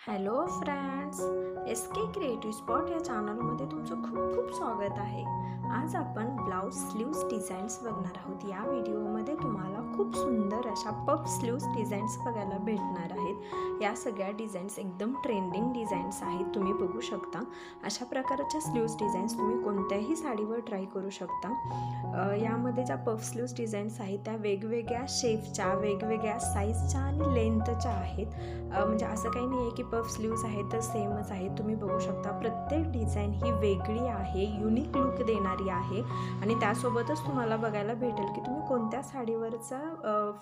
Hello friends, S के creative spot या चॅनलमध्ये तुमचं खूप खूप स्वागत आहे। आज आपण ब्लाउज स्लीव्स डिझाईन्स बघणार आहोत। या व्हिडिओमध्ये तुम्हाला खूप सुंदर अशा पफ स्लीव्स डिझाईन्स बघायला भेटणार आहेत। या सगळ्या डिझाईन्स एकदम ट्रेंडिंग डिझाईन्स आहेत, तुम्ही बघू शकता। अशा प्रकारच्या स्लीव्स डिझाईन्स तुम्ही कोणत्याही साडीवर ट्राय करू शकता। यामध्ये ज्या पफ स्लीव्स डिझाईन्स आहेत त्या वेगवेगळ्या शेपच्या, वेगवेगळ्या साईजच्या आणि लेंथच्या आहेत। म्हणजे असं काही नाही आहे की पफ स्लीव्स आहेत तर सेमच आहेत। तुम्ही बघू शकता प्रत्येक डिझाईन ही वेगळी आहे, युनिक लुक देणारी आहे। आणि त्यासोबतच तुम्हाला बघायला भेटेल की तुम्ही कोणत्या साडीवरचा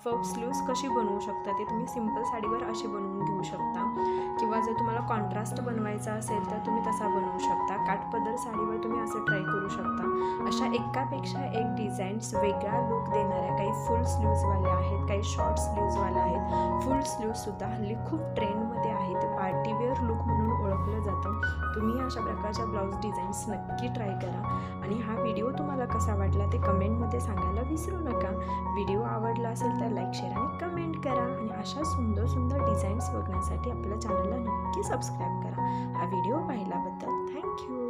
पफ स्लीव्स कशी बनवू शकता। ते तुम्ही सिंपल साडीवर अशी बनवून घेऊ शकता, किंवा जर तुम्हाला कॉन्ट्रास्ट बनवायचा असेल तर तुम्ही तसा बनवू शकता। काठपदर साडीवर तुम्ही असं ट्राय करू शकता। अशा एकापेक्षा एक डिझाईन्स वेगळा लुक देणाऱ्या काही फुल स्लीव्सवाल्या आहेत, काही शॉर्ट स्लीव्सवाल्या आहेत। फुल स्लीव्ससुद्धा हल्ली खूप ट्रेंडमध्ये आहेत, पार्टीवेअर लुक म्हणून ओळखलं जातं। तुम्ही अशा प्रकारच्या ब्लाऊज डिझाईन्स नक्की ट्राय करा। आणि हा व्हिडिओ तुम्हाला कसा वाटला ते कमेंटमध्ये सांगायला विसरू नका। व्हिडिओ आवडला असेल तर लाईक, शेअर आणि कमेंट करा। आणि अशा सुंदर सुंदर डिझाईन्स बघण्यासाठी आपल्या चॅनलला नक्की सबस्क्राईब करा। हा व्हिडिओ पाहिल्याबद्दल थँक्यू।